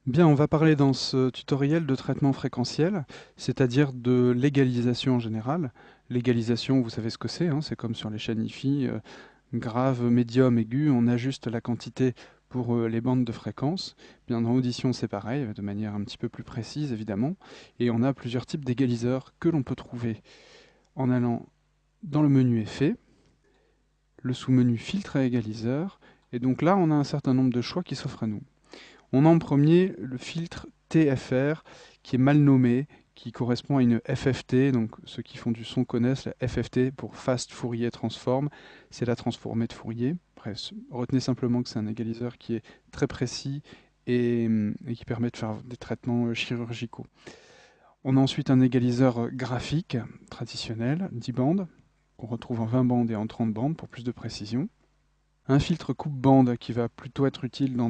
Bien, on va parler dans ce tutoriel de traitement fréquentiel, c'est-à-dire de l'égalisation en général. L'égalisation, vous savez ce que c'est, hein, c'est comme sur les chaînes hi-fi, grave, médium, aigu, on ajuste la quantité pour les bandes de fréquences. Bien, dans Audition, c'est pareil, de manière un petit peu plus précise, évidemment. Et on a plusieurs types d'égaliseurs que l'on peut trouver en allant dans le menu Effets, le sous-menu Filtre à égaliseur, et donc là, on a un certain nombre de choix qui s'offrent à nous. On a en premier le filtre TFR qui est mal nommé, qui correspond à une FFT, donc ceux qui font du son connaissent la FFT pour Fast Fourier Transform, c'est la transformée de Fourier. Bref, retenez simplement que c'est un égaliseur qui est très précis et qui permet de faire des traitements chirurgicaux. On a ensuite un égaliseur graphique traditionnel, 10 bandes, qu'on retrouve en 20 bandes et en 30 bandes pour plus de précision. Un filtre coupe-bande qui va plutôt être utile dans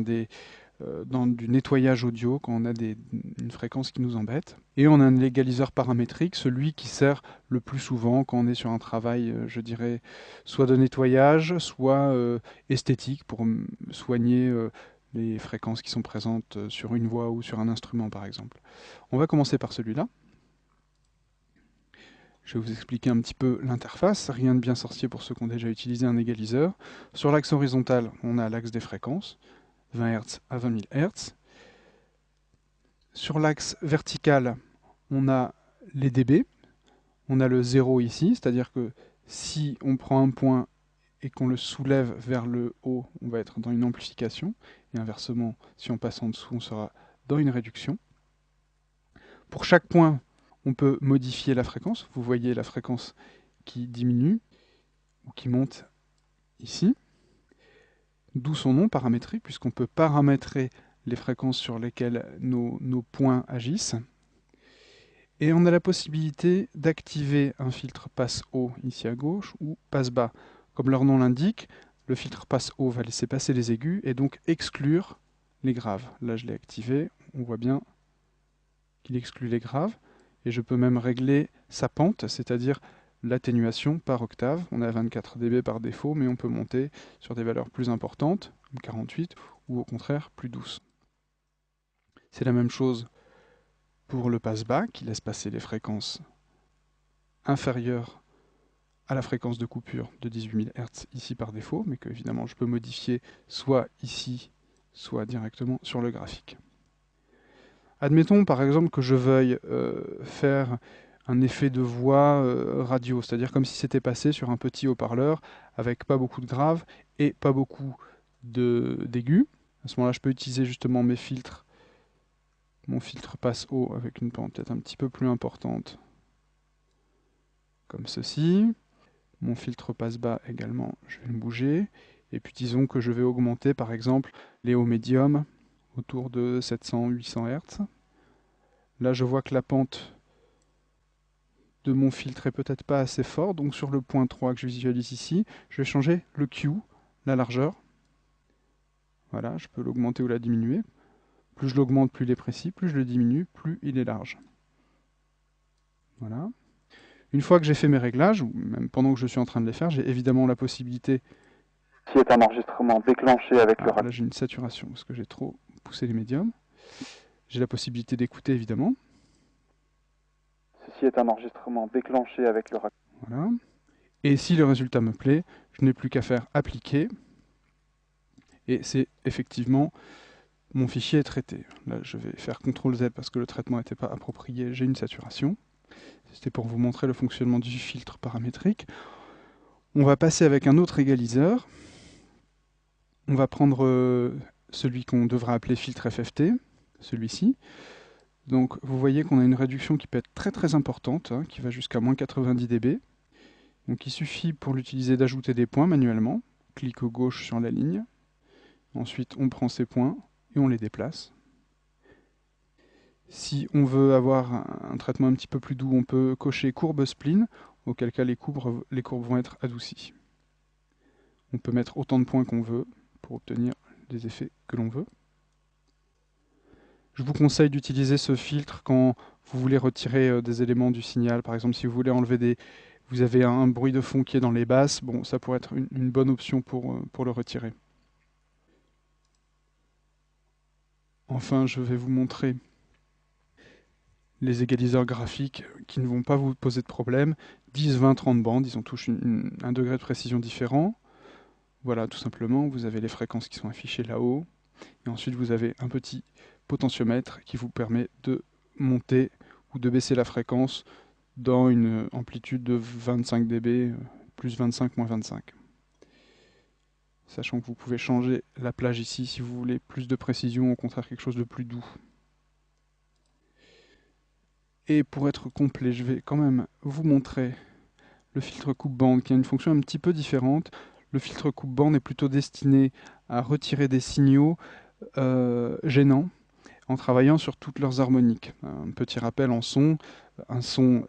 du nettoyage audio quand on a une fréquence qui nous embête. Et on a un égaliseur paramétrique, celui qui sert le plus souvent quand on est sur un travail, je dirais, soit de nettoyage, soit esthétique pour soigner les fréquences qui sont présentes sur une voix ou sur un instrument par exemple. On va commencer par celui-là. Je vais vous expliquer un petit peu l'interface, rien de bien sorcier pour ceux qui ont déjà utilisé un égaliseur. Sur l'axe horizontal, on a l'axe des fréquences, 20 Hz à 20 000 Hz. Sur l'axe vertical, on a les dB, on a le 0 ici, c'est-à-dire que si on prend un point et qu'on le soulève vers le haut, on va être dans une amplification, et inversement, si on passe en dessous, on sera dans une réduction. Pour chaque point, on peut modifier la fréquence. Vous voyez la fréquence qui diminue ou qui monte ici, d'où son nom paramétrique, puisqu'on peut paramétrer les fréquences sur lesquelles nos points agissent. Et on a la possibilité d'activer un filtre passe haut ici à gauche ou passe bas. Comme leur nom l'indique, le filtre passe haut va laisser passer les aigus et donc exclure les graves. Là je l'ai activé, on voit bien qu'il exclut les graves. Et je peux même régler sa pente, c'est-à-dire l'atténuation par octave. On a 24 dB par défaut, mais on peut monter sur des valeurs plus importantes, comme 48, ou au contraire plus douces. C'est la même chose pour le passe-bas, qui laisse passer les fréquences inférieures à la fréquence de coupure de 18 000 Hz ici par défaut, mais que évidemment je peux modifier soit ici, soit directement sur le graphique. Admettons par exemple que je veuille faire un effet de voix radio, c'est-à-dire comme si c'était passé sur un petit haut-parleur avec pas beaucoup de graves et pas beaucoup d'aigus. À ce moment-là, je peux utiliser justement mes filtres. Mon filtre passe haut avec une pente peut-être un petit peu plus importante, comme ceci. Mon filtre passe bas également, je vais le bouger. Et puis disons que je vais augmenter par exemple les hauts médiums autour de 700-800 Hz. Là je vois que la pente de mon filtre est peut-être pas assez forte, donc sur le point 3 que je visualise ici, je vais changer le Q, la largeur. Voilà, je peux l'augmenter ou la diminuer. Plus je l'augmente, plus il est précis, plus je le diminue, plus il est large. Voilà. Une fois que j'ai fait mes réglages, ou même pendant que je suis en train de les faire, j'ai évidemment la possibilité. Ceci est un enregistrement déclenché avec le... Alors là j'ai une saturation parce que j'ai trop poussé les médiums. J'ai la possibilité d'écouter évidemment. Ceci est un enregistrement déclenché avec le... Voilà. Et si le résultat me plaît, je n'ai plus qu'à faire appliquer. Et c'est effectivement mon fichier est traité. Là je vais faire CTRL Z parce que le traitement n'était pas approprié, j'ai une saturation. C'était pour vous montrer le fonctionnement du filtre paramétrique. On va passer avec un autre égaliseur. On va prendre celui qu'on devra appeler filtre FFT, celui-ci. Donc vous voyez qu'on a une réduction qui peut être très très importante, hein, qui va jusqu'à moins 90 dB. Donc il suffit pour l'utiliser d'ajouter des points manuellement. Clic gauche sur la ligne. Ensuite on prend ces points et on les déplace. Si on veut avoir un traitement un petit peu plus doux, on peut cocher courbe spline, auquel cas les courbes vont être adoucies. On peut mettre autant de points qu'on veut pour obtenir des effets que l'on veut. Je vous conseille d'utiliser ce filtre quand vous voulez retirer des éléments du signal. Par exemple, si vous voulez enlever vous avez un bruit de fond qui est dans les basses, bon, ça pourrait être une bonne option pour le retirer. Enfin, je vais vous montrer les égaliseurs graphiques qui ne vont pas vous poser de problème. 10, 20, 30 bandes, ils ont tous un degré de précision différent. Voilà, tout simplement, vous avez les fréquences qui sont affichées là-haut. Et ensuite, vous avez un petit potentiomètre qui vous permet de monter ou de baisser la fréquence dans une amplitude de 25 dB, plus 25, moins 25. Sachant que vous pouvez changer la plage ici si vous voulez plus de précision, au contraire quelque chose de plus doux. Et pour être complet, je vais quand même vous montrer le filtre coupe-bande qui a une fonction un petit peu différente. Le filtre coupe-bande est plutôt destiné à retirer des signaux gênants en travaillant sur toutes leurs harmoniques. Un petit rappel en son, un son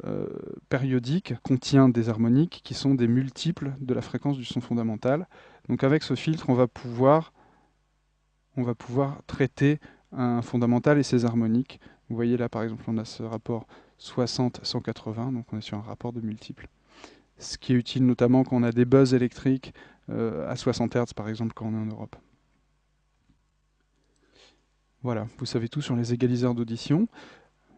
périodique contient des harmoniques qui sont des multiples de la fréquence du son fondamental. Donc avec ce filtre, on va pouvoir traiter un fondamental et ses harmoniques. Vous voyez là par exemple on a ce rapport 60-180, donc on est sur un rapport de multiples. Ce qui est utile notamment quand on a des buzz électriques à 60 Hz par exemple quand on est en Europe. Voilà, vous savez tout sur les égaliseurs d'audition.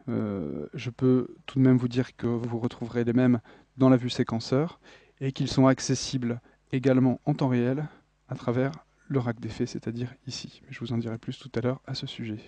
Je peux tout de même vous dire que vous retrouverez les mêmes dans la vue séquenceur et qu'ils sont accessibles également en temps réel à travers le rack d'effets, c'est-à-dire ici. Mais je vous en dirai plus tout à l'heure à ce sujet.